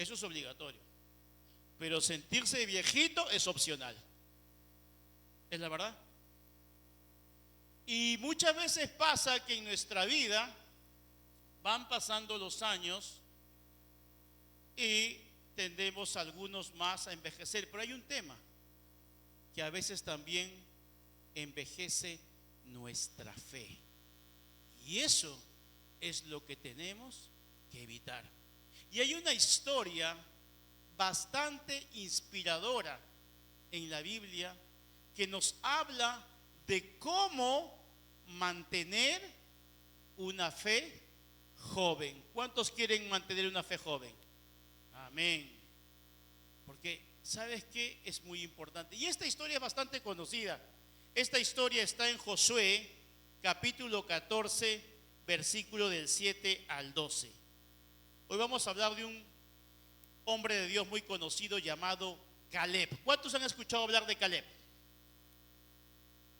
Eso es obligatorio. Pero sentirse viejito es opcional. Es la verdad. Y muchas veces pasa que en nuestra vida van pasando los años y tendemos algunos más a envejecer. Pero hay un tema, que a veces también envejece nuestra fe. Y eso es lo que tenemos que evitar. Y hay una historia bastante inspiradora en la Biblia que nos habla de cómo mantener una fe joven. ¿Cuántos quieren mantener una fe joven? Amén. Porque, ¿sabes qué? Es muy importante. Y esta historia es bastante conocida. Esta historia está en Josué, capítulo 14, versículo del 7 al 12. Hoy vamos a hablar de un hombre de Dios muy conocido llamado Caleb. ¿Cuántos han escuchado hablar de Caleb?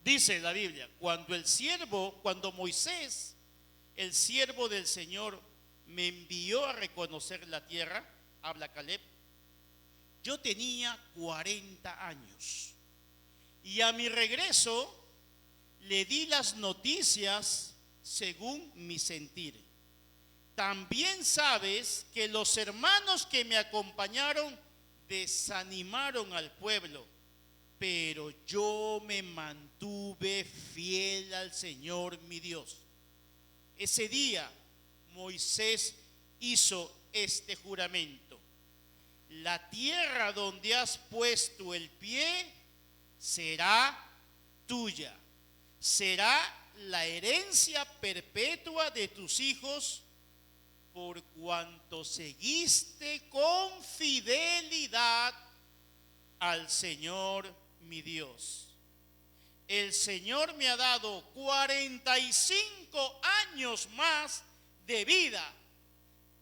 Dice la Biblia, cuando Moisés, el siervo del Señor, me envió a reconocer la tierra, habla Caleb, yo tenía 40 años. Y a mi regreso le di las noticias según mi sentir. También sabes que los hermanos que me acompañaron desanimaron al pueblo, pero yo me mantuve fiel al Señor mi Dios. Ese día Moisés hizo este juramento: la tierra donde has puesto el pie será tuya, será la herencia perpetua de tus hijos, por cuanto seguiste con fidelidad al Señor mi Dios. El Señor me ha dado 45 años más de vida,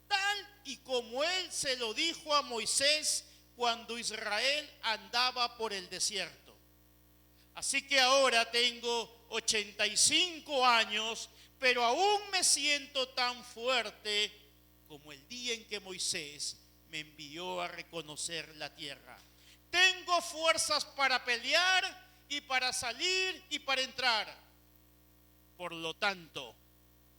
tal y como Él se lo dijo a Moisés cuando Israel andaba por el desierto. Así que ahora tengo 85 años, pero aún me siento tan fuerte como el día en que Moisés me envió a reconocer la tierra. Tengo fuerzas para pelear y para salir y para entrar. Por lo tanto,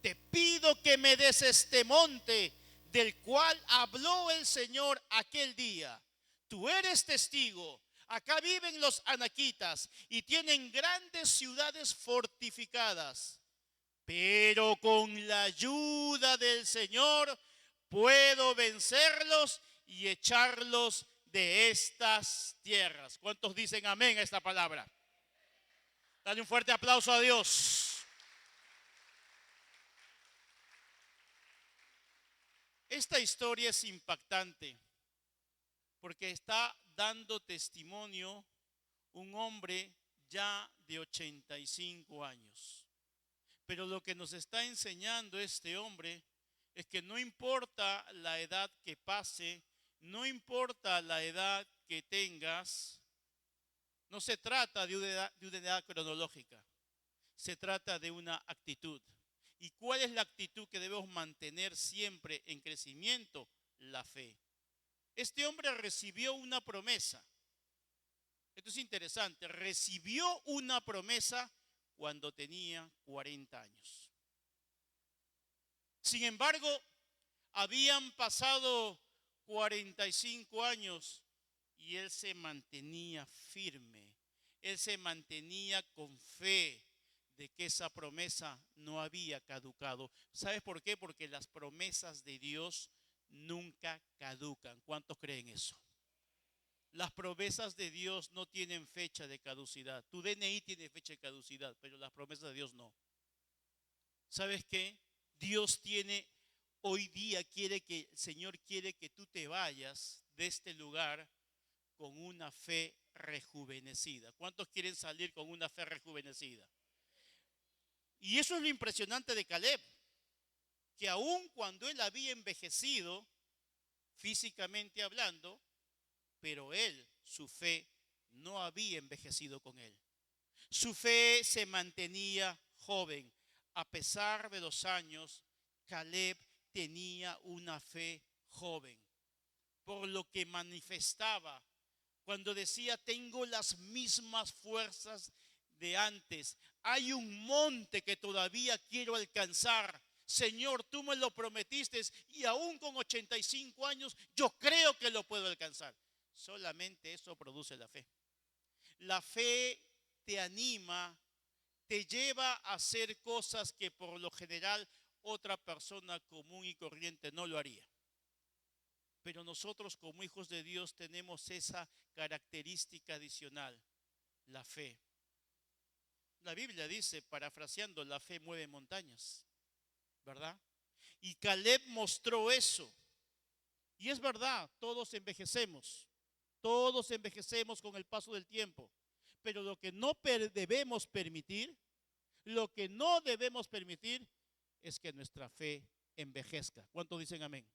te pido que me des este monte del cual habló el Señor aquel día. Tú eres testigo. Acá viven los anaquitas y tienen grandes ciudades fortificadas. Pero con la ayuda del Señor puedo vencerlos y echarlos de estas tierras. ¿Cuántos dicen amén a esta palabra? Dale un fuerte aplauso a Dios. Esta historia es impactante porque está dando testimonio un hombre ya de 85 años. Pero lo que nos está enseñando este hombre es que no importa la edad que pase, no importa la edad que tengas, no se trata de una edad cronológica, se trata de una actitud. ¿Y cuál es la actitud que debemos mantener siempre en crecimiento? La fe. Este hombre recibió una promesa. Esto es interesante. Recibió una promesa cuando tenía 40 años. Sin embargo, habían pasado 45 años y él se mantenía firme. Él se mantenía con fe de que esa promesa no había caducado. ¿Sabes por qué? Porque las promesas de Dios nunca caducan. ¿Cuántos creen eso? Las promesas de Dios no tienen fecha de caducidad. Tu DNI tiene fecha de caducidad, pero las promesas de Dios no. ¿Sabes qué? Dios tiene, hoy día el Señor quiere que tú te vayas de este lugar con una fe rejuvenecida. ¿Cuántos quieren salir con una fe rejuvenecida? Y eso es lo impresionante de Caleb, que aun cuando él había envejecido, físicamente hablando, pero su fe no había envejecido con él. Su fe se mantenía joven. A pesar de los años, Caleb tenía una fe joven. Por por lo que manifestaba. Cuando decía, tengo las mismas fuerzas de antes. Hay un monte que todavía quiero alcanzar. Señor, tú me lo prometiste y aún con 85 años yo creo que lo puedo alcanzar. Solamente eso produce la fe. La fe te anima, te lleva a hacer cosas que por lo general otra persona común y corriente no lo haría. Pero nosotros como hijos de Dios tenemos esa característica adicional, la fe. La Biblia dice, parafraseando, la fe mueve montañas, ¿verdad? Y Caleb mostró eso. Y es verdad, todos envejecemos con el paso del tiempo. Pero lo que no debemos permitir, es que nuestra fe envejezca. ¿Cuántos dicen amén?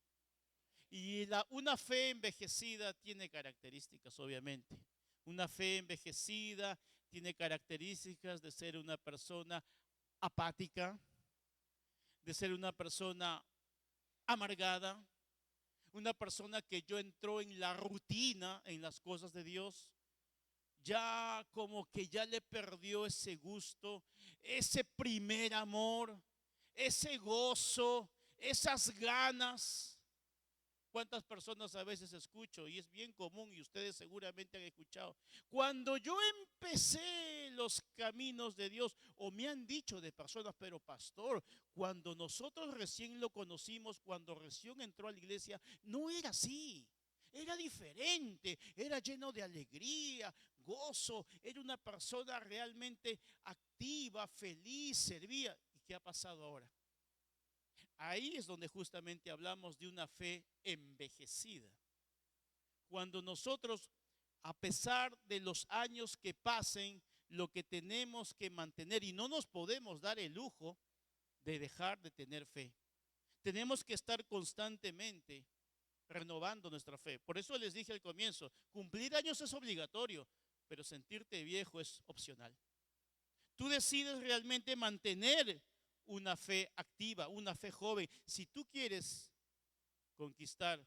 Y una fe envejecida tiene características, obviamente. Una fe envejecida tiene características de ser una persona apática, de ser una persona amargada, una persona que ya entró en la rutina en las cosas de Dios, ya como que ya le perdió ese gusto, ese primer amor, ese gozo, esas ganas. ¿Cuántas personas a veces escucho? Y es bien común y ustedes seguramente han escuchado. Cuando yo empecé los caminos de Dios, o me han dicho de personas, pero pastor, cuando nosotros recién lo conocimos, cuando recién entró a la iglesia, no era así. Era diferente, era lleno de alegría, gozo, era una persona realmente activa, feliz, servía. ¿Y qué ha pasado ahora? Ahí es donde justamente hablamos de una fe envejecida. Cuando nosotros, a pesar de los años que pasen, lo que tenemos que mantener, y no nos podemos dar el lujo de dejar de tener fe. Tenemos que estar constantemente renovando nuestra fe. Por eso les dije al comienzo, cumplir años es obligatorio, pero sentirte viejo es opcional. Tú decides realmente mantener una fe activa, una fe joven. Si tú quieres conquistar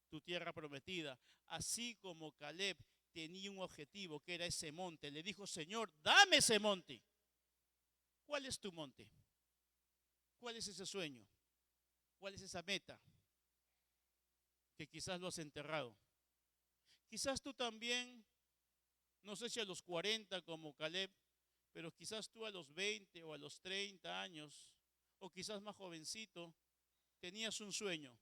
tu tierra prometida, así como Caleb tenía un objetivo que era ese monte, le dijo, Señor, dame ese monte. ¿Cuál es tu monte? ¿Cuál es ese sueño? ¿Cuál es esa meta? Que quizás lo has enterrado. Quizás tú también, no sé si a los 40 como Caleb, pero quizás tú a los 20 o a los 30 años, o quizás más jovencito, tenías un sueño,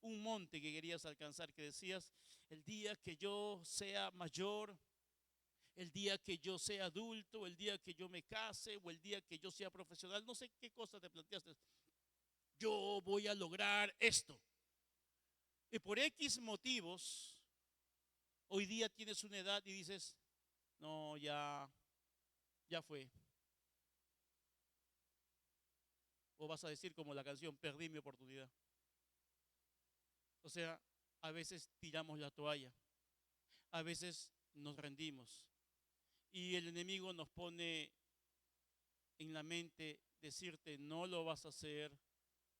un monte que querías alcanzar, que decías, el día que yo sea mayor, el día que yo sea adulto, el día que yo me case, o el día que yo sea profesional, no sé qué cosa te planteaste. Yo voy a lograr esto. Y por X motivos, hoy día tienes una edad y dices, no, ya fue. O vas a decir como la canción, perdí mi oportunidad. O sea, a veces tiramos la toalla, a veces nos rendimos y el enemigo nos pone en la mente decirte no lo vas a hacer,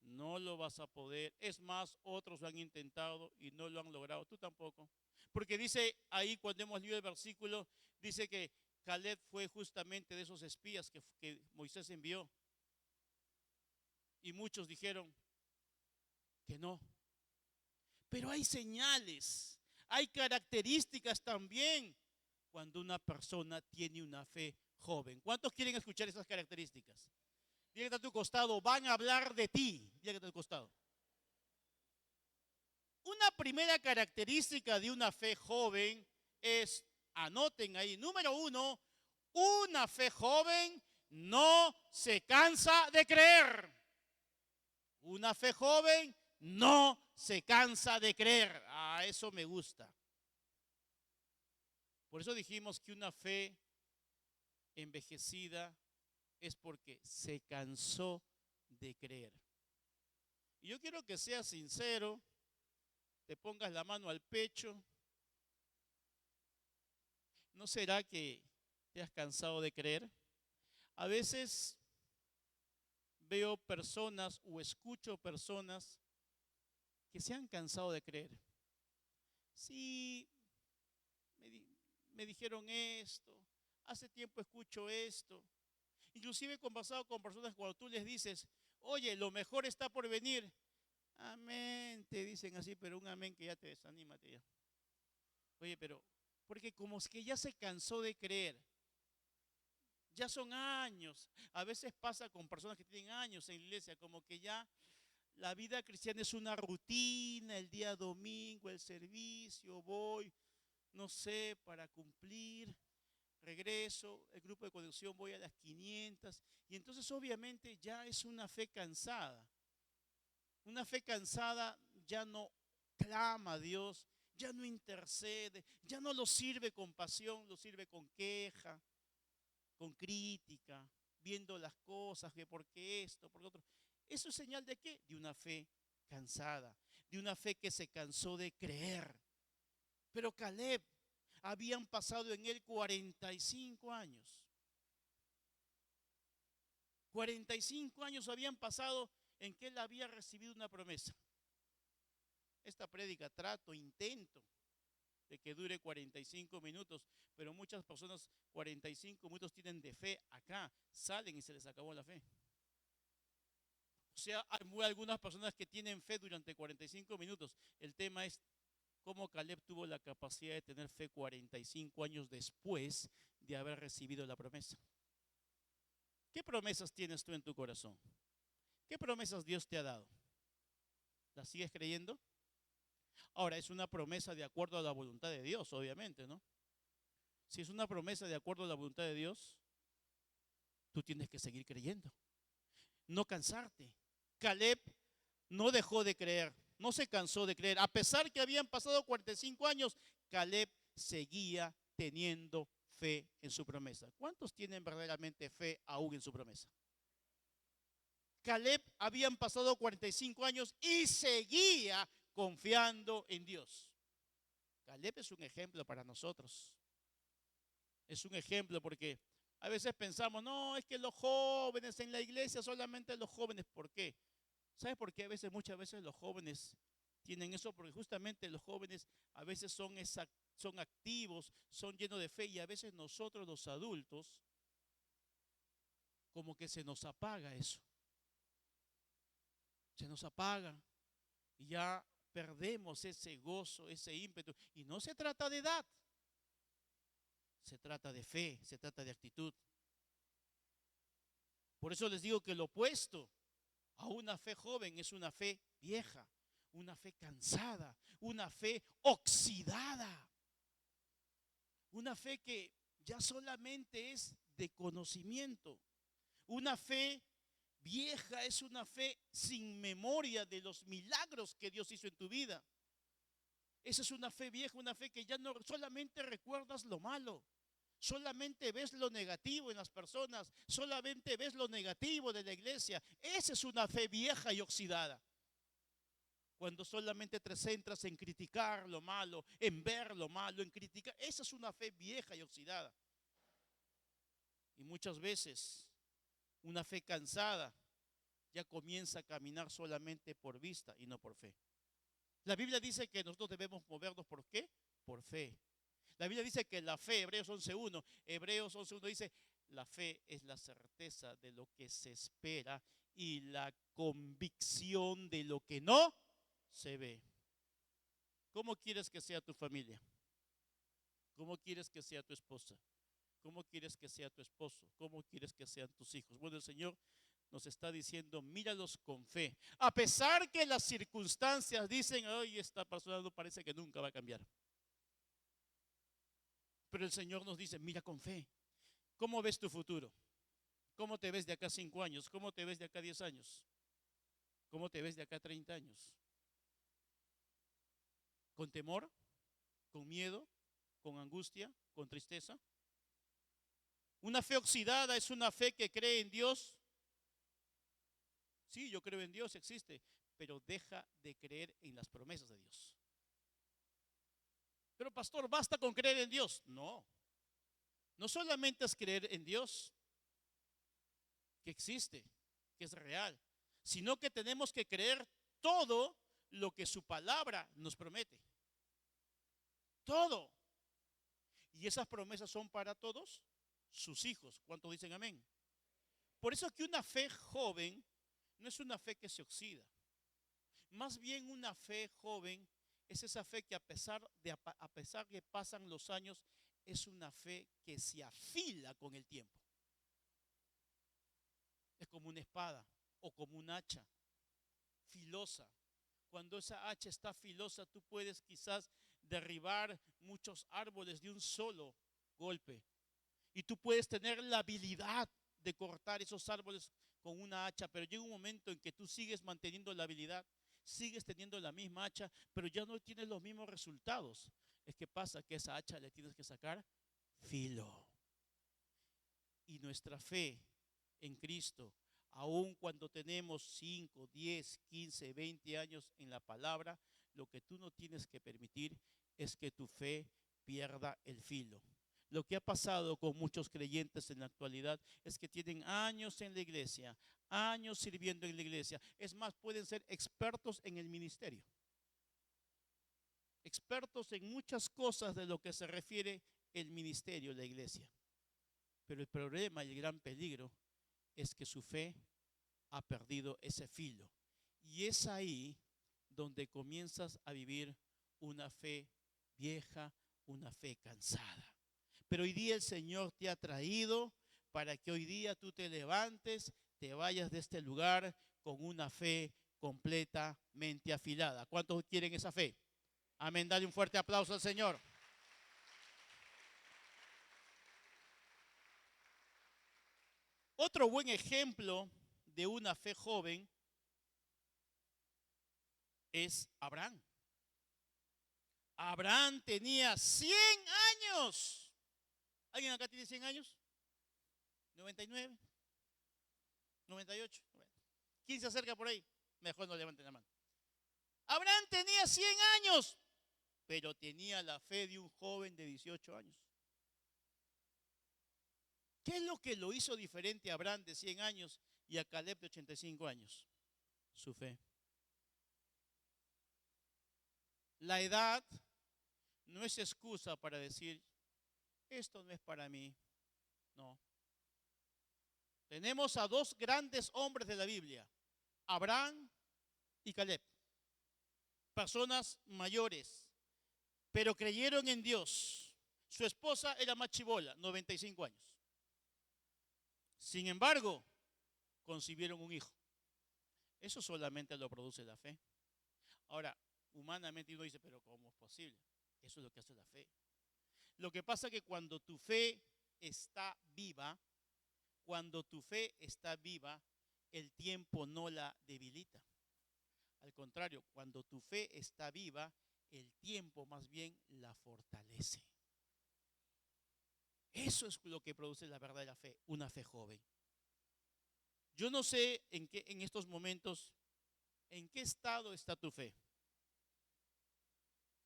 no lo vas a poder. Es más, otros lo han intentado y no lo han logrado, tú tampoco. Porque dice ahí cuando hemos leído el versículo, dice que Caleb fue justamente de esos espías que Moisés envió. Y muchos dijeron que no. Pero hay señales, hay características también cuando una persona tiene una fe joven. ¿Cuántos quieren escuchar esas características? Dígate a tu costado, van a hablar de ti. Dígate a tu costado. Una primera característica de una fe joven es, anoten ahí, número 1, una fe joven no se cansa de creer. Una fe joven no se cansa de creer. Ah, eso me gusta. Por eso dijimos que una fe envejecida es porque se cansó de creer. Y yo quiero que seas sincero, te pongas la mano al pecho. ¿No será que te has cansado de creer? A veces veo personas o escucho personas que se han cansado de creer. sí, me dijeron esto, hace tiempo escucho esto. Inclusive he conversado con personas cuando tú les dices, oye, lo mejor está por venir. Amén, te dicen así, pero un amén que ya te desanima, ya. Oye, pero, porque como es que ya se cansó de creer, ya son años. A veces pasa con personas que tienen años en la iglesia, como que ya la vida cristiana es una rutina, el día domingo, el servicio, voy, no sé, para cumplir, regreso, el grupo de conexión voy a las 500, y entonces obviamente ya es una fe cansada. Una fe cansada ya no clama a Dios, ya no intercede, ya no lo sirve con pasión, lo sirve con queja, con crítica, viendo las cosas, que por qué esto, por qué otro. ¿Eso es señal de qué? De una fe cansada, de una fe que se cansó de creer. Pero Caleb, habían pasado en él 45 años. 45 años habían pasado en que él había recibido una promesa. Esta prédica intento de que dure 45 minutos, pero muchas personas 45 minutos tienen de fe acá, salen y se les acabó la fe. O sea, hay algunas personas que tienen fe durante 45 minutos. El tema es cómo Caleb tuvo la capacidad de tener fe 45 años después de haber recibido la promesa. ¿Qué promesas tienes tú en tu corazón? ¿Qué promesas Dios te ha dado? ¿Las sigues creyendo? Ahora, es una promesa de acuerdo a la voluntad de Dios, obviamente, ¿no? Si es una promesa de acuerdo a la voluntad de Dios, tú tienes que seguir creyendo. No cansarte. Caleb no dejó de creer, no se cansó de creer. A pesar que habían pasado 45 años, Caleb seguía teniendo fe en su promesa. ¿Cuántos tienen verdaderamente fe aún en su promesa? Caleb habían pasado 45 años y seguía confiando en Dios. Caleb es un ejemplo para nosotros. Es un ejemplo porque a veces pensamos, no, es que los jóvenes en la iglesia, solamente los jóvenes. ¿Por qué? ¿Sabes por qué muchas veces los jóvenes tienen eso? Porque justamente los jóvenes a veces son activos, son llenos de fe, y a veces nosotros los adultos como que se nos apaga eso. Se nos apaga y ya perdemos ese gozo, ese ímpetu. Y no se trata de edad, se trata de fe, se trata de actitud. Por eso les digo que lo opuesto a una fe joven es una fe vieja, una fe cansada, una fe oxidada, una fe que ya solamente es de conocimiento. Una fe vieja es una fe sin memoria de los milagros que Dios hizo en tu vida. Esa es una fe vieja, una fe que ya no solamente recuerdas lo malo, solamente ves lo negativo en las personas, solamente ves lo negativo de la iglesia. Esa es una fe vieja y oxidada. Cuando solamente te centras en criticar lo malo, en ver lo malo, en criticar, esa es una fe vieja y oxidada. Y muchas veces una fe cansada ya comienza a caminar solamente por vista y no por fe. La Biblia dice que nosotros debemos movernos ¿por qué? Por fe. La Biblia dice que la fe, Hebreos 11.1 dice, la fe es la certeza de lo que se espera y la convicción de lo que no se ve. ¿Cómo quieres que sea tu familia? ¿Cómo quieres que sea tu esposa? ¿Cómo quieres que sea tu esposo? ¿Cómo quieres que sean tus hijos? Bueno, el Señor nos está diciendo, míralos con fe. A pesar que las circunstancias dicen, ay, esta persona no parece que nunca va a cambiar. Pero el Señor nos dice, mira con fe. ¿Cómo ves tu futuro? ¿Cómo te ves de acá 5 años? ¿Cómo te ves de acá 10 años? ¿Cómo te ves de acá 30 años? ¿Con temor? ¿Con miedo? ¿Con angustia? ¿Con tristeza? Una fe oxidada es una fe que cree en Dios. Sí, yo creo en Dios, existe, pero deja de creer en las promesas de Dios. Pero pastor, ¿basta con creer en Dios? No, no solamente es creer en Dios, que existe, que es real, sino que tenemos que creer todo lo que su palabra nos promete. todo. Y esas promesas son para todos sus hijos. ¿Cuántos dicen amén? Por eso que una fe joven no es una fe que se oxida. Más bien una fe joven es esa fe que a pesar que pasan los años, es una fe que se afila con el tiempo. Es como una espada o como un hacha filosa. Cuando esa hacha está filosa, tú puedes quizás derribar muchos árboles de un solo golpe. Y tú puedes tener la habilidad de cortar esos árboles con una hacha, pero llega un momento en que tú sigues manteniendo la habilidad, sigues teniendo la misma hacha, pero ya no tienes los mismos resultados. Es que pasa que esa hacha le tienes que sacar filo. Y nuestra fe en Cristo, aun cuando tenemos 5, 10, 15, 20 años en la palabra, lo que tú no tienes que permitir es que tu fe pierda el filo. Lo que ha pasado con muchos creyentes en la actualidad es que tienen años en la iglesia, años sirviendo en la iglesia. Es más, pueden ser expertos en el ministerio, expertos en muchas cosas de lo que se refiere el ministerio, la iglesia. Pero el problema y el gran peligro es que su fe ha perdido ese filo. Y es ahí donde comienzas a vivir una fe vieja, una fe cansada. Pero hoy día el Señor te ha traído para que hoy día tú te levantes, te vayas de este lugar con una fe completamente afilada. ¿Cuántos quieren esa fe? Amén, dale un fuerte aplauso al Señor. Otro buen ejemplo de una fe joven es Abraham. Abraham tenía 100 años. ¿Alguien acá tiene 100 años? 99, 98. ¿Quién se acerca por ahí? Mejor no levanten la mano. Abraham tenía 100 años, pero tenía la fe de un joven de 18 años. ¿Qué es lo que lo hizo diferente a Abraham de 100 años y a Caleb de 85 años? Su fe. La edad no es excusa para decir, esto no es para mí. No. Tenemos a dos grandes hombres de la Biblia, Abraham y Caleb. Personas mayores, pero creyeron en Dios. Su esposa era más chibola, 95 años. Sin embargo, concibieron un hijo. Eso solamente lo produce la fe. Ahora, humanamente uno dice, pero ¿cómo es posible? Eso es lo que hace la fe. Lo que pasa es que cuando tu fe está viva, el tiempo no la debilita. Al contrario, cuando tu fe está viva, el tiempo más bien la fortalece. Eso es lo que produce la verdadera fe, una fe joven. Yo no sé en estos momentos, en qué estado está tu fe.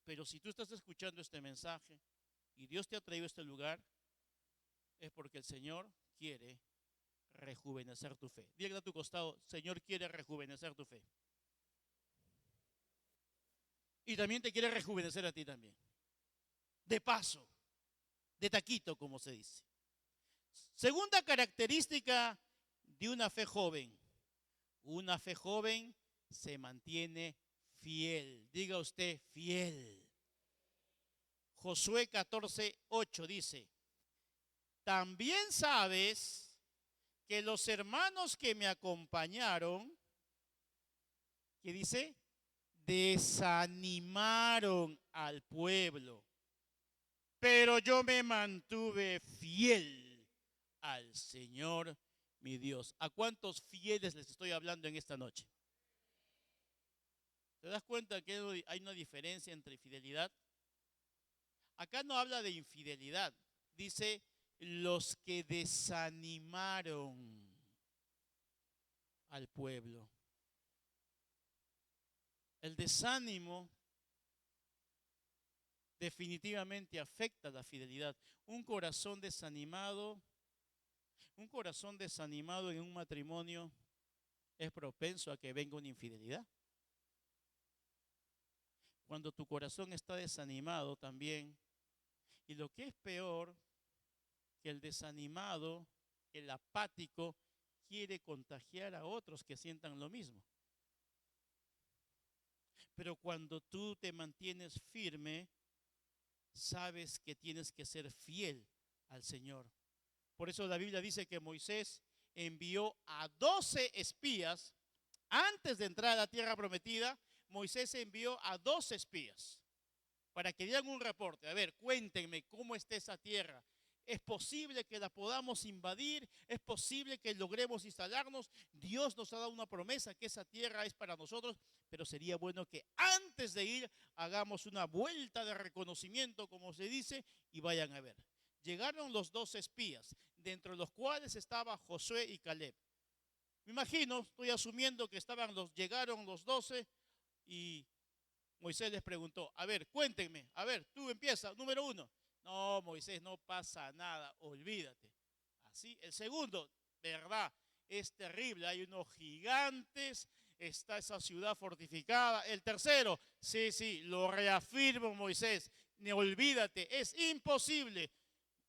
Pero si tú estás escuchando este mensaje y Dios te ha traído a este lugar, es porque el Señor quiere rejuvenecer tu fe. Dígale a tu costado, Señor quiere rejuvenecer tu fe. Y también te quiere rejuvenecer a ti también. De paso, de taquito, como se dice. Segunda característica de una fe joven. Una fe joven se mantiene fiel. Diga usted fiel. Josué 14:8 dice, también sabes que los hermanos que me acompañaron, ¿qué dice? Desanimaron al pueblo, pero yo me mantuve fiel al Señor mi Dios. ¿A cuántos fieles les estoy hablando en esta noche? ¿Te das cuenta que hay una diferencia entre fidelidad? Acá no habla de infidelidad, dice los que desanimaron al pueblo. El desánimo definitivamente afecta la fidelidad. Un corazón desanimado en un matrimonio es propenso a que venga una infidelidad. cuando tu corazón está desanimado también. Y lo que es peor, que el desanimado, el apático, quiere contagiar a otros que sientan lo mismo. Pero cuando tú te mantienes firme, sabes que tienes que ser fiel al Señor. Por eso la Biblia dice que Moisés envió a 12 espías. Antes de entrar a la tierra prometida, Moisés envió a 12 espías para que dieran un reporte. A ver, cuéntenme cómo está esa tierra. ¿Es posible que la podamos invadir? ¿Es posible que logremos instalarnos? Dios nos ha dado una promesa que esa tierra es para nosotros, pero sería bueno que antes de ir hagamos una vuelta de reconocimiento, como se dice, y vayan a ver. Llegaron los 12 espías, dentro de los cuales estaba Josué y Caleb. Me imagino, estoy asumiendo que llegaron los 12 y Moisés les preguntó, a ver, cuéntenme, a ver, tú empieza, número 1. No, Moisés, no pasa nada, olvídate. Así, el segundo, verdad, es terrible, hay unos gigantes, está esa ciudad fortificada. El tercero, sí, lo reafirmo, Moisés, no olvídate, es imposible.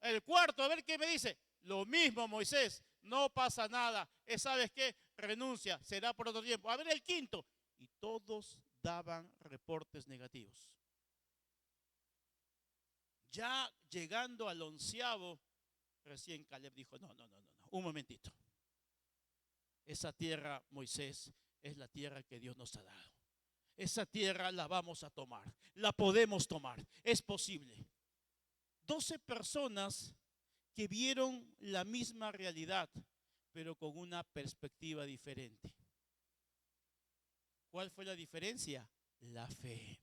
El cuarto, a ver qué me dice, lo mismo, Moisés, no pasa nada. ¿Sabes qué? Renuncia, será por otro tiempo. A ver el quinto, y todos daban reportes negativos. Ya llegando al 11º, recién Caleb dijo, no, un momentito. Esa tierra, Moisés, es la tierra que Dios nos ha dado. Esa tierra la vamos a tomar, la podemos tomar, es posible. 12 personas que vieron la misma realidad, pero con una perspectiva diferente. ¿Cuál fue la diferencia? La fe.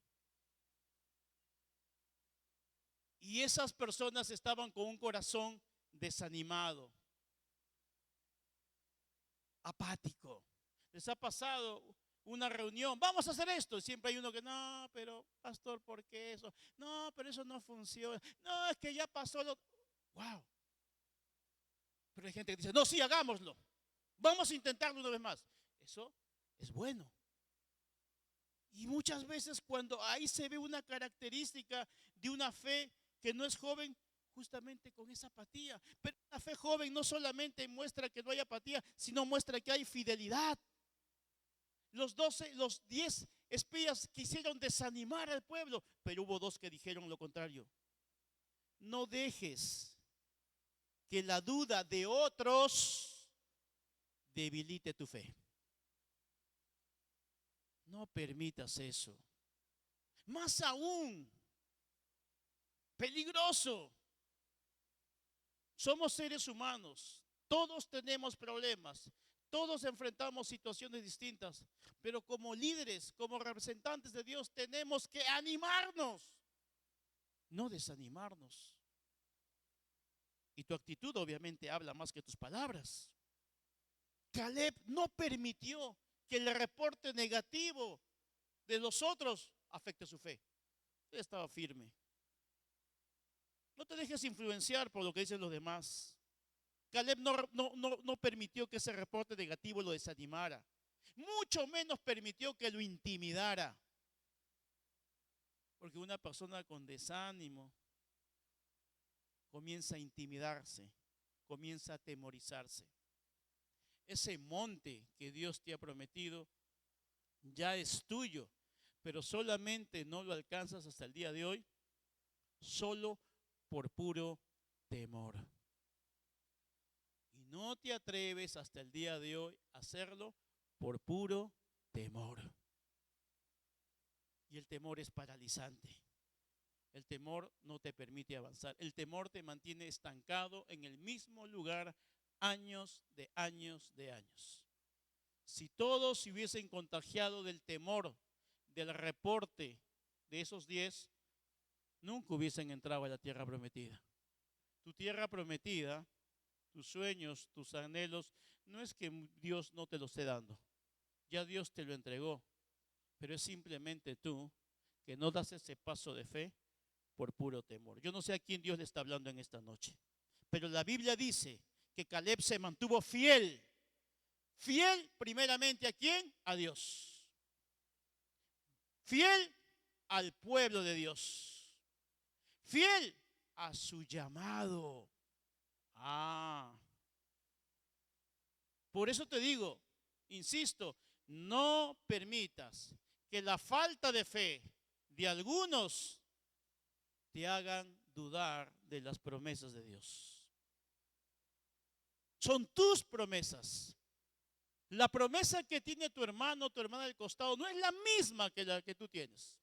Y esas personas estaban con un corazón desanimado, apático. Les ha pasado una reunión, vamos a hacer esto, y siempre hay uno que, no, pero pastor, ¿por qué eso? No, pero eso no funciona. No, es que ya pasó lo... Wow. Pero hay gente que dice, no, sí, hagámoslo. Vamos a intentarlo una vez más. Eso es bueno. Y muchas veces cuando ahí se ve una característica de una fe que no es joven, justamente con esa apatía. Pero la fe joven no solamente muestra que no hay apatía, sino muestra que hay fidelidad. Los 10 espías quisieron desanimar al pueblo, pero hubo 2 que dijeron lo contrario. No dejes que la duda de otros debilite tu fe. No permitas eso. Más aún, peligroso. Somos seres humanos. Todos tenemos problemas. Todos enfrentamos situaciones distintas. Pero como líderes, como representantes de Dios, tenemos que animarnos, no desanimarnos. Y tu actitud obviamente habla más que tus palabras. Caleb no permitió que el reporte negativo de los otros afecte su fe. Él estaba firme. No te dejes influenciar por lo que dicen los demás. Caleb no permitió que ese reporte negativo lo desanimara. Mucho menos permitió que lo intimidara. Porque una persona con desánimo comienza a intimidarse, comienza a atemorizarse. Ese monte que Dios te ha prometido ya es tuyo, pero solamente no lo alcanzas hasta el día de hoy, solo por puro temor. Y no te atreves hasta el día de hoy a hacerlo por puro temor. Y el temor es paralizante. El temor no te permite avanzar. El temor te mantiene estancado en el mismo lugar años de años de años. Si todos se hubiesen contagiado del temor, del reporte de esos 10, nunca hubiesen entrado a la tierra prometida. Tu tierra prometida, tus sueños, tus anhelos, no es que Dios no te lo esté dando. Ya Dios te lo entregó. Pero es simplemente tú que no das ese paso de fe por puro temor. Yo no sé a quién Dios le está hablando en esta noche. Pero la Biblia dice que Caleb se mantuvo fiel. Fiel primeramente ¿a quién? A Dios. Fiel al pueblo de Dios, fiel a su llamado. Ah, por eso te digo, insisto, no permitas que la falta de fe de algunos te hagan dudar de las promesas de Dios. Son tus promesas. La promesa que tiene tu hermano o tu hermana del costado no es la misma que la que tú tienes.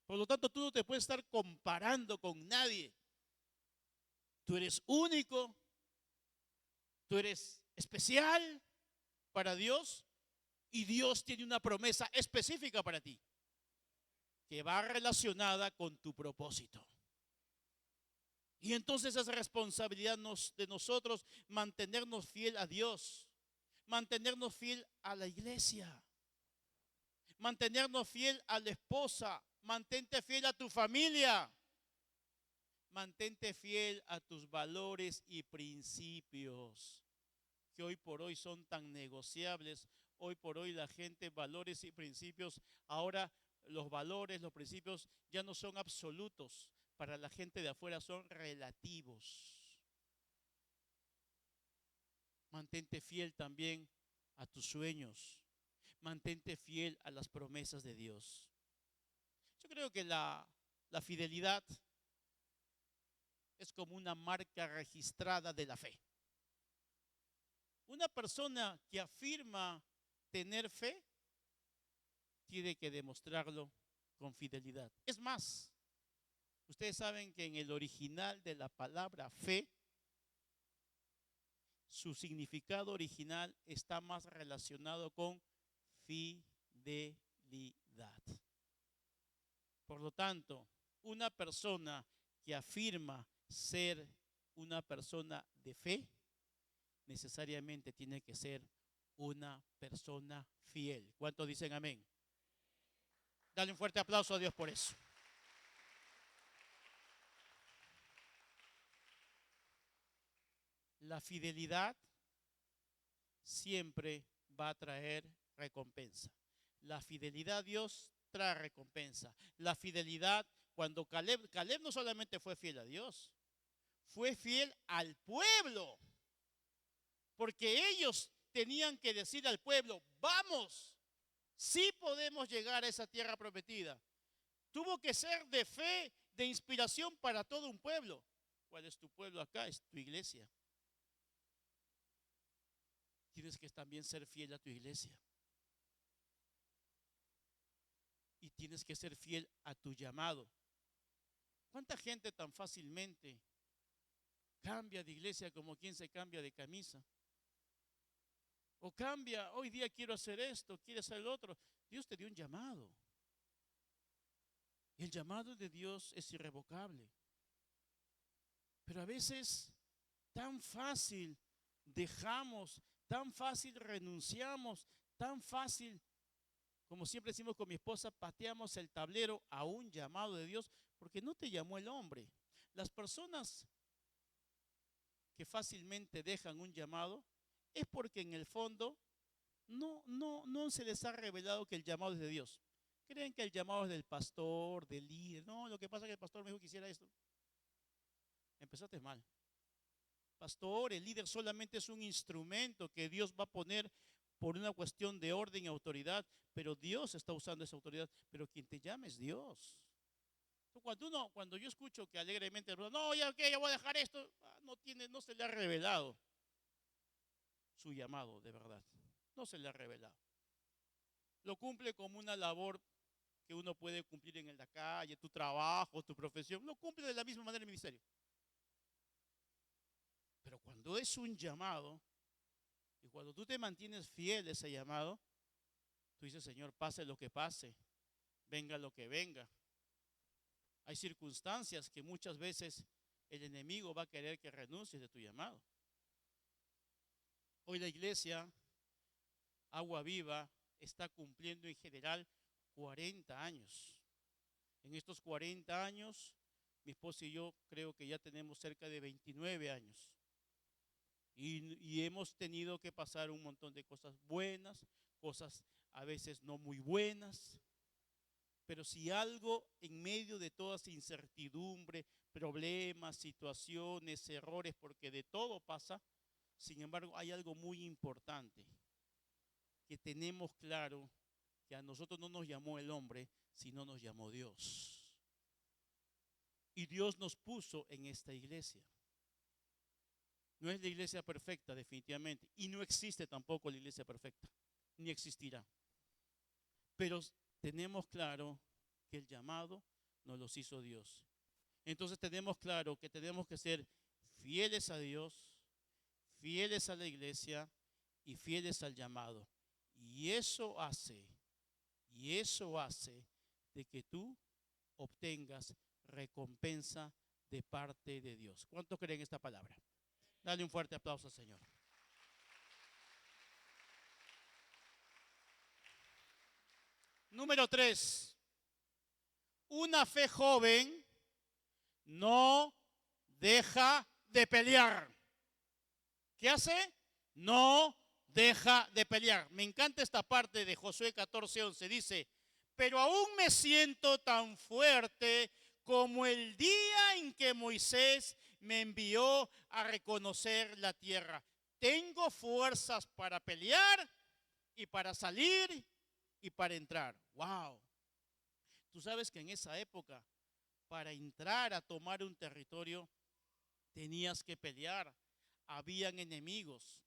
Por lo tanto, tú no te puedes estar comparando con nadie. Tú eres único, tú eres especial para Dios y Dios tiene una promesa específica para ti que va relacionada con tu propósito. Y entonces es responsabilidad de nosotros mantenernos fiel a Dios, mantenernos fiel a la iglesia, mantenernos fiel a la esposa, mantente fiel a tu familia, mantente fiel a tus valores y principios, que hoy por hoy son tan negociables. Hoy por hoy la gente, valores y principios, ahora los valores, los principios ya no son absolutos. Para la gente de afuera son relativos. Mantente fiel también a tus sueños. Mantente fiel a las promesas de Dios. Yo creo que la fidelidad es como una marca registrada de la fe. Una persona que afirma tener fe tiene que demostrarlo con fidelidad. Es más, ustedes saben que en el original de la palabra fe, su significado original está más relacionado con fidelidad. Por lo tanto, una persona que afirma ser una persona de fe, necesariamente tiene que ser una persona fiel. ¿Cuántos dicen amén? Dale un fuerte aplauso a Dios por eso. La fidelidad siempre va a traer recompensa. La fidelidad a Dios trae recompensa. La fidelidad, cuando Caleb no solamente fue fiel a Dios, fue fiel al pueblo. Porque ellos tenían que decir al pueblo, vamos, sí podemos llegar a esa tierra prometida. Tuvo que ser de fe, de inspiración para todo un pueblo. ¿Cuál es tu pueblo acá? Es tu iglesia. Tienes que también ser fiel a tu iglesia. Y tienes que ser fiel a tu llamado. ¿Cuánta gente tan fácilmente cambia de iglesia como quien se cambia de camisa? O cambia, hoy día quiero hacer esto, quiero hacer el otro. Dios te dio un llamado. Y el llamado de Dios es irrevocable. Pero a veces tan fácil dejamos, tan fácil renunciamos, tan fácil, como siempre decimos con mi esposa, pateamos el tablero a un llamado de Dios porque no te llamó el hombre. Las personas que fácilmente dejan un llamado es porque en el fondo no se les ha revelado que el llamado es de Dios. Creen que el llamado es del pastor, del líder. No, lo que pasa es que el pastor me dijo que hiciera esto. Empezaste mal. Pastor, el líder solamente es un instrumento que Dios va a poner por una cuestión de orden y autoridad, pero Dios está usando esa autoridad, pero quien te llama es Dios. Cuando yo escucho que alegremente, no, ya que ya voy a dejar esto, no se le ha revelado su llamado de verdad. No se le ha revelado. Lo cumple como una labor que uno puede cumplir en la calle, tu trabajo, tu profesión. Lo cumple de la misma manera el ministerio. Pero cuando es un llamado, y cuando tú te mantienes fiel a ese llamado, tú dices, Señor, pase lo que pase, venga lo que venga. Hay circunstancias que muchas veces el enemigo va a querer que renuncies de tu llamado. Hoy la iglesia, Agua Viva, está cumpliendo en general 40 años. En estos 40 años, mi esposa y yo creo que ya tenemos cerca de 29 años. Y hemos tenido que pasar un montón de cosas buenas, cosas a veces no muy buenas, Pero si algo en medio de toda esa incertidumbre, problemas, situaciones, errores, porque de todo pasa, sin embargo, hay algo muy importante que tenemos claro, que a nosotros no nos llamó el hombre, sino nos llamó Dios. Y Dios nos puso en esta iglesia. No es la iglesia perfecta, definitivamente. Y no existe tampoco la iglesia perfecta, ni existirá. Pero tenemos claro que el llamado nos los hizo Dios. Entonces tenemos claro que tenemos que ser fieles a Dios, fieles a la iglesia y fieles al llamado. Y eso hace de que tú obtengas recompensa de parte de Dios. ¿Cuántos creen esta palabra? Dale un fuerte aplauso al Señor. Número 3. Una fe joven no deja de pelear. ¿Qué hace? No deja de pelear. Me encanta esta parte de Josué 14:11. Dice, pero aún me siento tan fuerte como el día en que Moisés me envió a reconocer la tierra. Tengo fuerzas para pelear y para salir y para entrar. Wow. Tú sabes que en esa época, para entrar a tomar un territorio, tenías que pelear. Habían enemigos.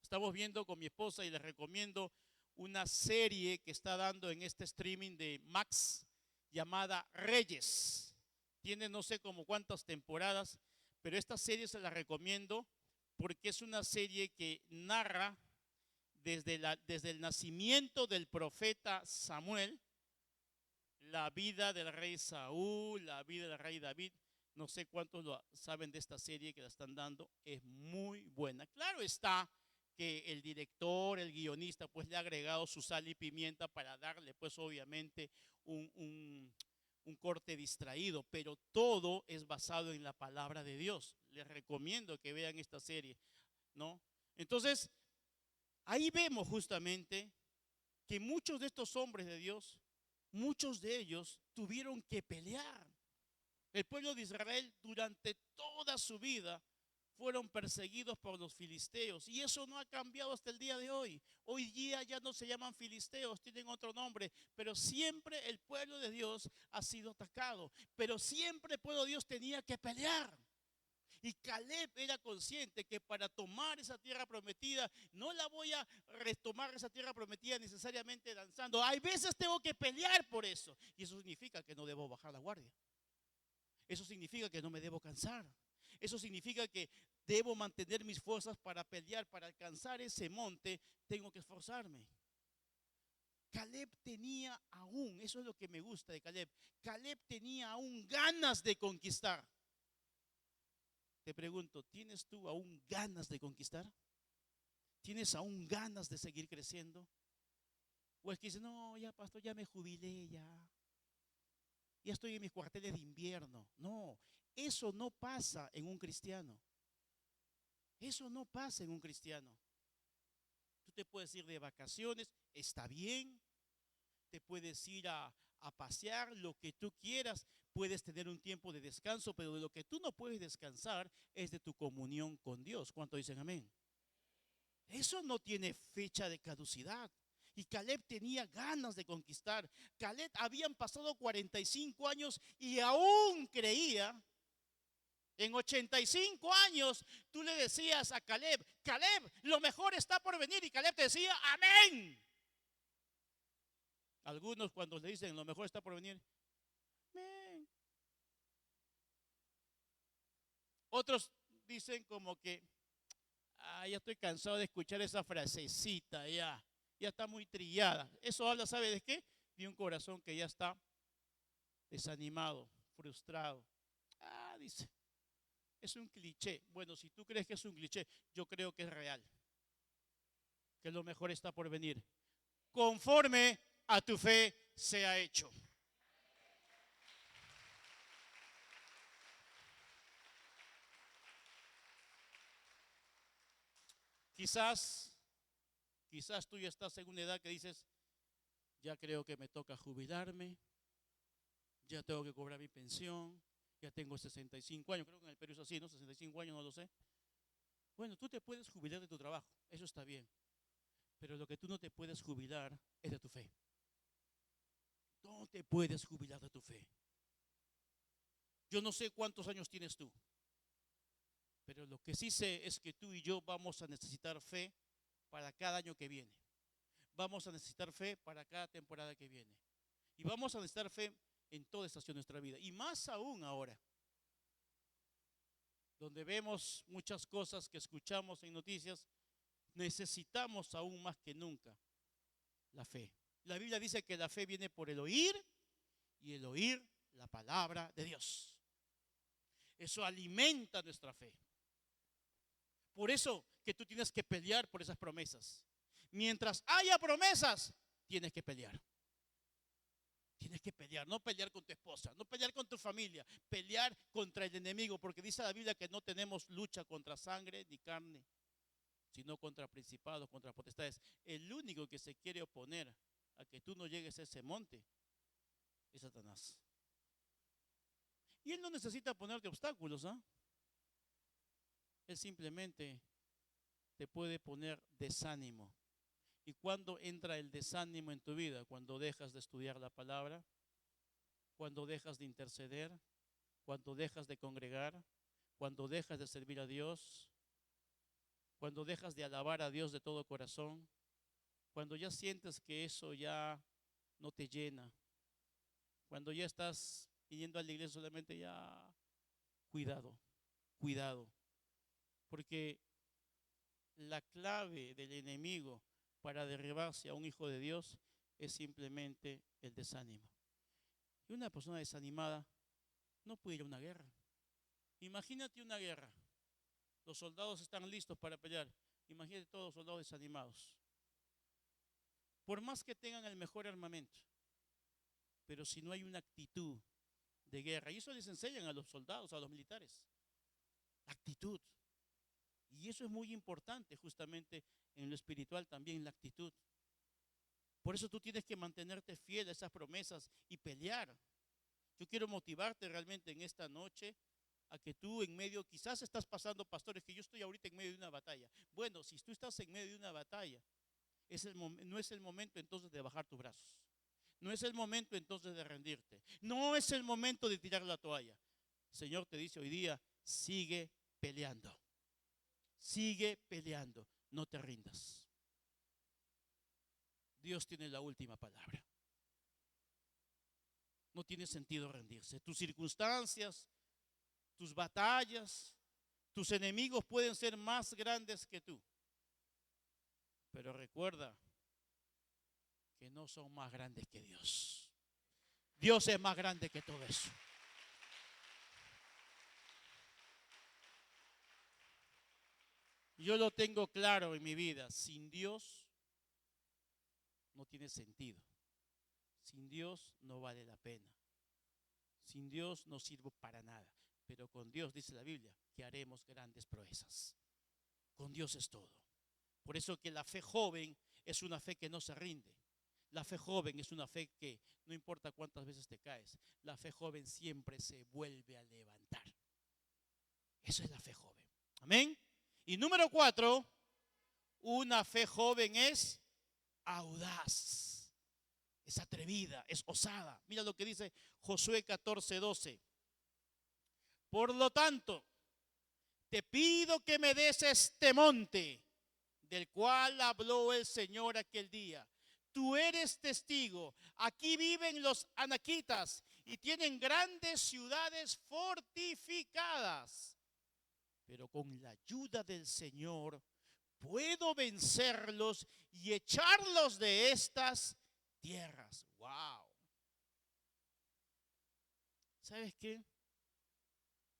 Estamos viendo con mi esposa y les recomiendo una serie que está dando en este streaming de Max llamada Reyes. Tiene no sé como cuántas temporadas, pero esta serie se la recomiendo porque es una serie que narra desde el nacimiento del profeta Samuel, la vida del rey Saúl, la vida del rey David. No sé cuántos lo saben de esta serie que la están dando. Es muy buena. Claro está que el director, el guionista, pues le ha agregado su sal y pimienta para darle, pues obviamente, un corte distraído. Pero todo es basado en la palabra de Dios. Les recomiendo que vean esta serie, ¿no? Entonces, ahí vemos justamente que muchos de estos hombres de Dios, muchos de ellos tuvieron que pelear. El pueblo de Israel durante toda su vida fueron perseguidos por los filisteos y eso no ha cambiado hasta el día de hoy. Hoy día ya no se llaman filisteos, tienen otro nombre, pero siempre el pueblo de Dios ha sido atacado, pero siempre el pueblo de Dios tenía que pelear. Y Caleb era consciente que para tomar esa tierra prometida, no la voy a retomar esa tierra prometida necesariamente danzando. Hay veces tengo que pelear por eso. Y eso significa que no debo bajar la guardia. Eso significa que no me debo cansar. Eso significa que debo mantener mis fuerzas para pelear, para alcanzar ese monte, tengo que esforzarme. Caleb tenía aún, eso es lo que me gusta de Caleb, Caleb tenía aún ganas de conquistar. Te pregunto, ¿tienes tú aún ganas de conquistar? ¿Tienes aún ganas de seguir creciendo? O es que dices, no, ya pastor, ya me jubilé, ya estoy en mis cuarteles de invierno. No, eso no pasa en un cristiano. Eso no pasa en un cristiano. Tú te puedes ir de vacaciones, está bien. Te puedes ir a pasear, lo que tú quieras. Puedes tener un tiempo de descanso, pero de lo que tú no puedes descansar es de tu comunión con Dios. ¿Cuánto dicen amén? Eso no tiene fecha de caducidad. Y Caleb tenía ganas de conquistar. Caleb habían pasado 45 años y aún creía. En 85 años tú le decías a Caleb, Caleb, lo mejor está por venir. Y Caleb te decía, amén. Algunos cuando le dicen lo mejor está por venir, amén. Otros dicen como que, ya estoy cansado de escuchar esa frasecita, ya está muy trillada. Eso habla, ¿sabe de qué? De un corazón que ya está desanimado, frustrado. Dice, es un cliché. Bueno, si tú crees que es un cliché, yo creo que es real. Que lo mejor está por venir. Conforme a tu fe sea hecho. Quizás tú ya estás en una edad que dices, ya creo que me toca jubilarme, ya tengo que cobrar mi pensión, ya tengo 65 años, creo que en el Perú es así, ¿no? 65 años, no lo sé. Bueno, tú te puedes jubilar de tu trabajo, eso está bien, pero lo que tú no te puedes jubilar es de tu fe. No te puedes jubilar de tu fe. Yo no sé cuántos años tienes tú, pero lo que sí sé es que tú y yo vamos a necesitar fe para cada año que viene. Vamos a necesitar fe para cada temporada que viene. Y vamos a necesitar fe en toda estación de nuestra vida. Y más aún ahora, donde vemos muchas cosas que escuchamos en noticias, necesitamos aún más que nunca la fe. La Biblia dice que la fe viene por el oír y el oír la palabra de Dios. Eso alimenta nuestra fe. Por eso que tú tienes que pelear por esas promesas. Mientras haya promesas, tienes que pelear. Tienes que pelear, no pelear con tu esposa, no pelear con tu familia, pelear contra el enemigo, porque dice la Biblia que no tenemos lucha contra sangre ni carne, sino contra principados, contra potestades. El único que se quiere oponer a que tú no llegues a ese monte es Satanás. Y él no necesita ponerte obstáculos, ¿ah? Él simplemente te puede poner desánimo. ¿Y cuándo entra el desánimo en tu vida? Cuando dejas de estudiar la palabra, cuando dejas de interceder, cuando dejas de congregar, cuando dejas de servir a Dios, cuando dejas de alabar a Dios de todo corazón, cuando ya sientes que eso ya no te llena, cuando ya estás yendo a la iglesia solamente ya, cuidado, cuidado, porque la clave del enemigo para derribarse a un hijo de Dios es simplemente el desánimo. Y una persona desanimada no puede ir a una guerra. Imagínate una guerra. Los soldados están listos para pelear. Imagínate todos los soldados desanimados. Por más que tengan el mejor armamento, pero si no hay una actitud de guerra, y eso les enseñan a los soldados, a los militares, actitud. Y eso es muy importante justamente en lo espiritual también, la actitud. Por eso tú tienes que mantenerte fiel a esas promesas y pelear. Yo quiero motivarte realmente en esta noche a que tú en medio, quizás estás pasando, pastores, que yo estoy ahorita en medio de una batalla. Bueno, si tú estás en medio de una batalla, no es el momento entonces de bajar tus brazos. No es el momento entonces de rendirte. No es el momento de tirar la toalla. El Señor te dice hoy día, sigue peleando. Sigue peleando. No te rindas. Dios tiene la última palabra. No tiene sentido rendirse. Tus circunstancias, tus batallas, tus enemigos pueden ser más grandes que tú. Pero recuerda que no son más grandes que Dios. Dios es más grande que todo eso. Yo lo tengo claro en mi vida. Sin Dios no tiene sentido. Sin Dios no vale la pena. Sin Dios no sirvo para nada. Pero con Dios, dice la Biblia, que haremos grandes proezas. Con Dios es todo. Por eso que la fe joven es una fe que no se rinde. La fe joven es una fe que no importa cuántas veces te caes, la fe joven siempre se vuelve a levantar. Eso es la fe joven. Amén. Y número 4, una fe joven es audaz, es atrevida, es osada. Mira lo que dice Josué 14:12. Por lo tanto, te pido que me des este monte del cual habló el Señor aquel día. Tú eres testigo. Aquí viven los anaquitas y tienen grandes ciudades fortificadas. Pero con la ayuda del Señor puedo vencerlos y echarlos de estas tierras. Wow. ¿Sabes qué?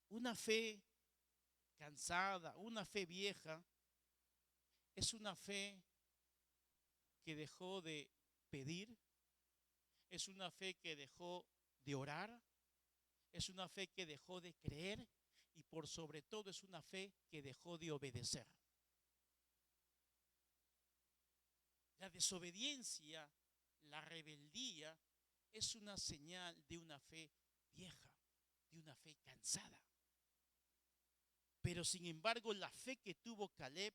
Una fe cansada, una fe vieja, es una fe que dejó de pedir, es una fe que dejó de orar, es una fe que dejó de creer y por sobre todo es una fe que dejó de obedecer. La desobediencia la rebeldía es una señal de una fe vieja, de una fe cansada. Pero sin embargo, la fe que tuvo Caleb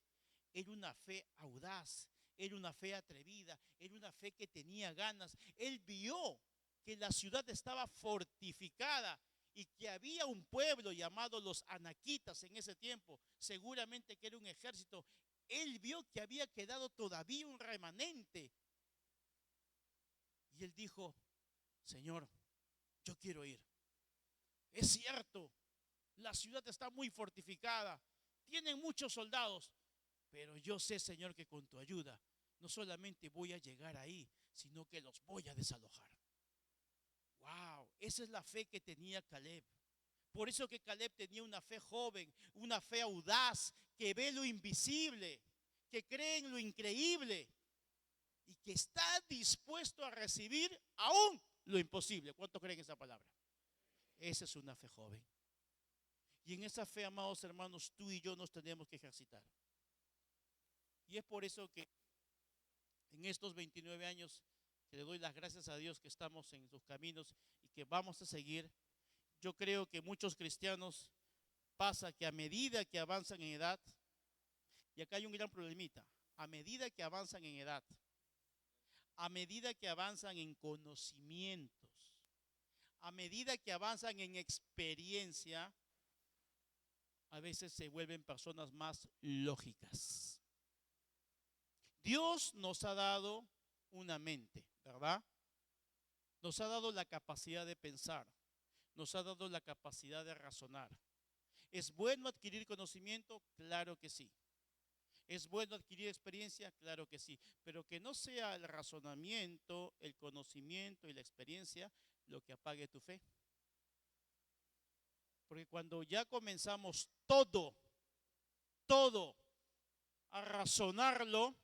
era una fe audaz, era una fe atrevida, era una fe que tenía ganas. Él vio que la ciudad estaba fortificada y que había un pueblo llamado los anaquitas en ese tiempo, seguramente que era un ejército. Él vio que había quedado todavía un remanente. Y él dijo: Señor, yo quiero ir. Es cierto, la ciudad está muy fortificada, tienen muchos soldados, pero yo sé, Señor, que con tu ayuda no solamente voy a llegar ahí, sino que los voy a desalojar. Wow, esa es la fe que tenía Caleb. Por eso que Caleb tenía una fe joven, una fe audaz, que ve lo invisible, que cree en lo increíble y que está dispuesto a recibir aún lo imposible. ¿Cuánto creen esa palabra? Esa es una fe joven. Y en esa fe, amados hermanos, tú y yo nos tenemos que ejercitar. Y es por eso que en estos 29 años que le doy las gracias a Dios que estamos en sus caminos y que vamos a seguir, yo creo que muchos cristianos pasa que a medida que avanzan en edad, y acá hay un gran problemita, a medida que avanzan en edad, a medida que avanzan en conocimientos, a medida que avanzan en experiencia, a veces se vuelven personas más lógicas. Dios nos ha dado una mente, ¿verdad? Nos ha dado la capacidad de pensar, nos ha dado la capacidad de razonar. ¿Es bueno adquirir conocimiento? Claro que sí. ¿Es bueno adquirir experiencia? Claro que sí. Pero que no sea el razonamiento, el conocimiento y la experiencia lo que apague tu fe. Porque cuando ya comenzamos todo a razonarlo,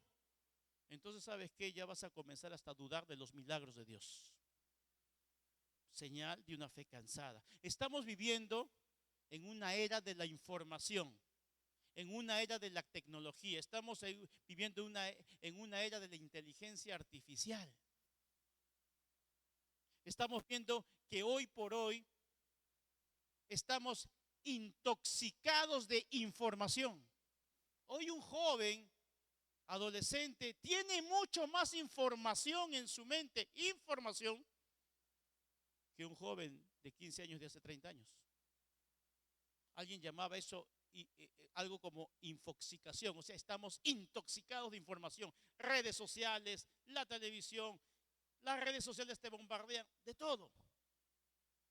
entonces ¿sabes qué? Ya vas a comenzar hasta a dudar de los milagros de Dios. Señal de una fe cansada. Estamos viviendo en una era de la información, en una era de la tecnología. Estamos viviendo en una era de la inteligencia artificial. Estamos viendo que hoy por hoy estamos intoxicados de información. Hoy un joven adolescente tiene mucho más información en su mente, información, que un joven de 15 años de hace 30 años. Alguien llamaba eso algo como infoxicación, o sea, estamos intoxicados de información. Redes sociales, la televisión, las redes sociales te bombardean de todo.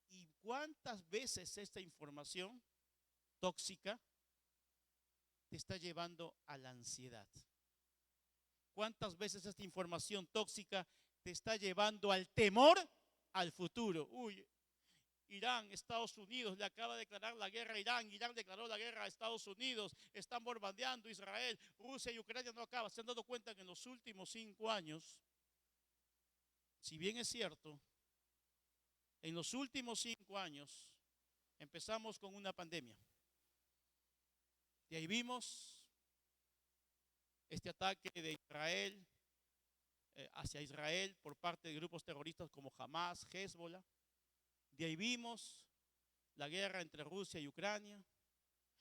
¿Y cuántas veces esta información tóxica te está llevando a la ansiedad? ¿Cuántas veces esta información tóxica te está llevando al temor al futuro? Uy, Irán, Estados Unidos le acaba de declarar la guerra a Irán, Irán declaró la guerra a Estados Unidos, están bombardeando Israel, Rusia y Ucrania no acaba. ¿Se han dado cuenta que en los últimos 5 años, si bien es cierto, en los últimos 5 años empezamos con una pandemia? De ahí vimos este ataque de Israel hacia Israel por parte de grupos terroristas como Hamas, Hezbollah. De ahí vimos la guerra entre Rusia y Ucrania.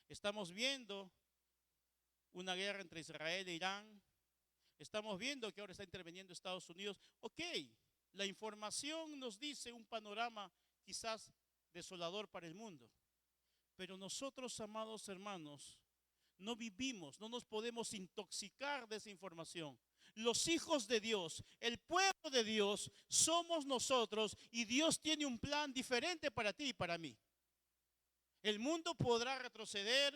Estamos viendo una guerra entre Israel e Irán. Estamos viendo que ahora está interviniendo Estados Unidos. Ok, la información nos dice un panorama quizás desolador para el mundo. Pero nosotros, amados hermanos, no vivimos, no nos podemos intoxicar de esa información. Los hijos de Dios, el pueblo de Dios, somos nosotros y Dios tiene un plan diferente para ti y para mí. El mundo podrá retroceder,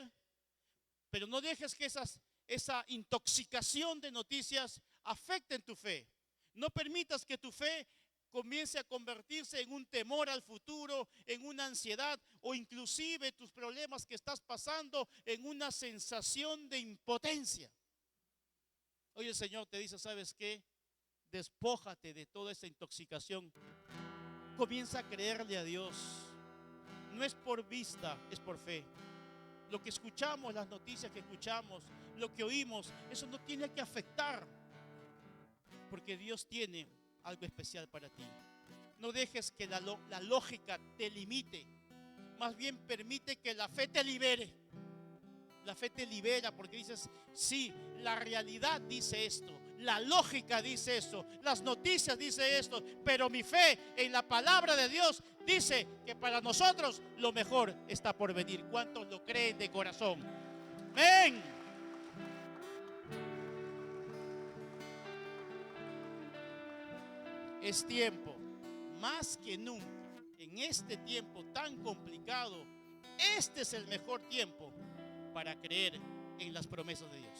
pero no dejes que esa intoxicación de noticias afecten tu fe. No permitas que tu fe comience a convertirse en un temor al futuro, en una ansiedad o inclusive tus problemas que estás pasando en una sensación de impotencia. Hoy el Señor te dice, ¿sabes qué? Despójate de toda esa intoxicación. Comienza a creerle a Dios. No es por vista, es por fe. Lo que escuchamos, las noticias que escuchamos, lo que oímos, eso no tiene que afectar. Porque Dios tiene algo especial para ti. No dejes que la lógica te limite. Más bien permite que la fe te libere. La fe te libera porque dices, sí, la realidad dice esto, la lógica dice esto, las noticias dice esto, pero mi fe en la palabra de Dios dice que para nosotros lo mejor está por venir. ¿Cuántos lo creen de corazón? Amén. Es tiempo, más que nunca, en este tiempo tan complicado, este es el mejor tiempo para creer en las promesas de Dios.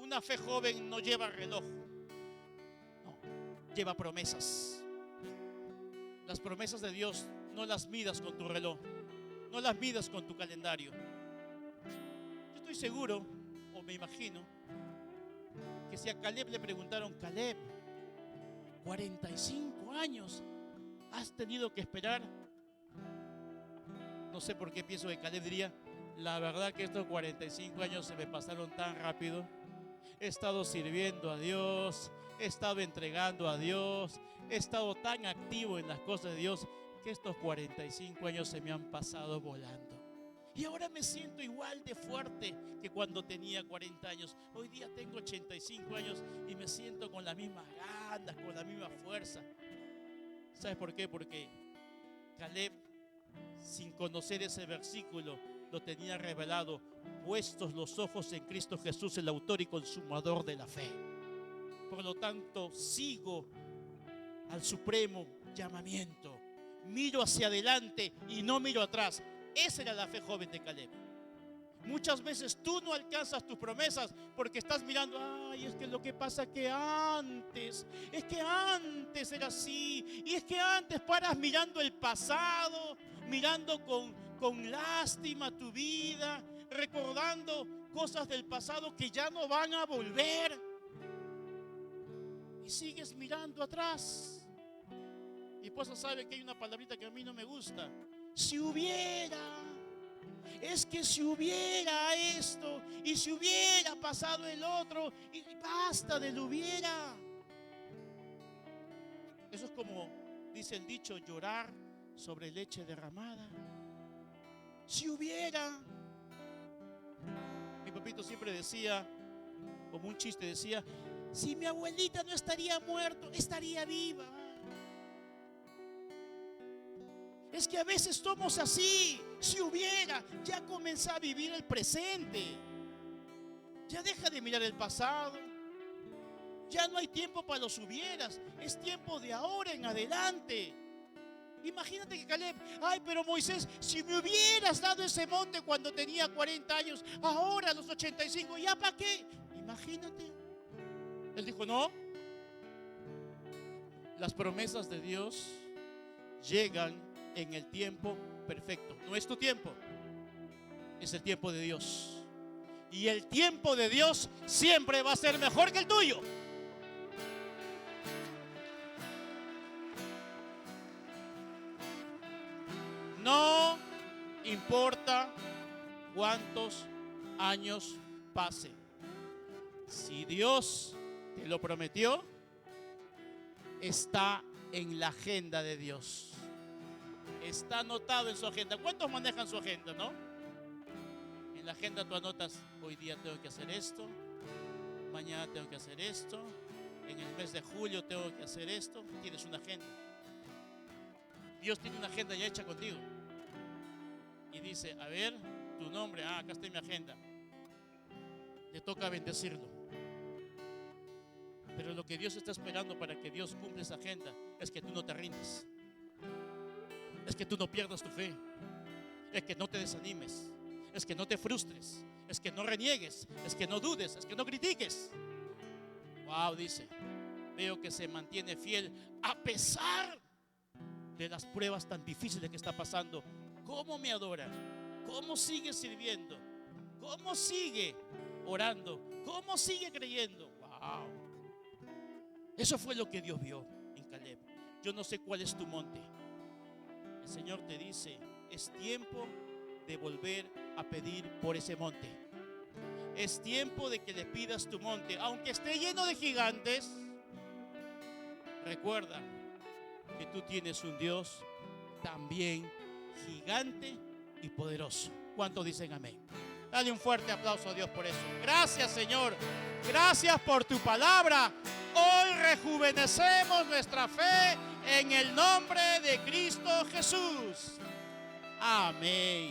Una fe joven no lleva reloj, no, lleva promesas. Las promesas de Dios no las midas con tu reloj, no las midas con tu calendario. Yo estoy seguro, o me imagino, que si a Caleb le preguntaron, Caleb, 45 años has tenido que esperar. No sé por qué pienso que Caleb diría, la verdad que estos 45 años se me pasaron tan rápido. He estado sirviendo a Dios, he estado entregando a Dios, he estado tan activo en las cosas de Dios que estos 45 años se me han pasado volando. Y ahora me siento igual de fuerte que cuando tenía 40 años. Hoy día tengo 85 años y me siento con las mismas ganas, con la misma fuerza. ¿Sabes por qué? Porque Caleb, sin conocer ese versículo, lo tenía revelado: puestos los ojos en Cristo Jesús, el autor y consumador de la fe. Por lo tanto, sigo al supremo llamamiento. Miro hacia adelante y no miro atrás. Esa era la fe joven de Caleb. Muchas veces tú no alcanzas tus promesas porque estás mirando, ay, es que lo que pasa que antes, es que antes era así, y es que antes paras mirando el pasado, mirando con lástima tu vida, recordando cosas del pasado que ya no van a volver, y sigues mirando atrás. Mi esposa sabe que hay una palabrita que a mí no me gusta: si hubiera. Es que si hubiera esto y si hubiera pasado el otro, y basta del hubiera. Eso es como dice el dicho, llorar sobre leche derramada. Si hubiera. Mi papito siempre decía, como un chiste, decía, si mi abuelita no estaría muerto, estaría viva. Es que a veces somos así. Si hubiera, ya comienza a vivir el presente. Ya deja de mirar el pasado. Ya no hay tiempo para los hubieras. Es tiempo de ahora en adelante. Imagínate que Caleb, ay, pero Moisés, si me hubieras dado ese monte cuando tenía 40 años, ahora a los 85, ¿ya para qué? Imagínate. Él dijo, no. Las promesas de Dios llegan en el tiempo perfecto. No es tu tiempo, es el tiempo de Dios. Y el tiempo de Dios siempre va a ser mejor que el tuyo. No importa cuántos años pasen. Si Dios te lo prometió, está en la agenda de Dios. Está anotado en su agenda. ¿Cuántos manejan su agenda, no? En la agenda tú anotas, hoy día tengo que hacer esto, mañana tengo que hacer esto, en el mes de julio tengo que hacer esto. Tienes una agenda. Dios tiene una agenda ya hecha contigo. Y dice, a ver, tu nombre, acá está en mi agenda. Te toca bendecirlo. Pero lo que Dios está esperando para que Dios cumpla esa agenda es que tú no te rindas. Es que tú no pierdas tu fe. Es que no te desanimes. Es que no te frustres. Es que no reniegues. Es que no dudes. Es que no critiques. Wow, dice, veo que se mantiene fiel a pesar de las pruebas tan difíciles que está pasando. ¿Cómo me adora? ¿Cómo sigue sirviendo? ¿Cómo sigue orando? ¿Cómo sigue creyendo? Wow. Eso fue lo que Dios vio en Caleb. Yo no sé cuál es tu monte. El Señor te dice, es tiempo de volver a pedir por ese monte. Es tiempo de que le pidas tu monte, aunque esté lleno de gigantes. Recuerda que tú tienes un Dios también gigante y poderoso. ¿Cuántos dicen amén? Dale un fuerte aplauso a Dios por eso. Gracias, Señor. Gracias por tu palabra. Hoy rejuvenecemos nuestra fe en el nombre de Cristo Jesús. Amén.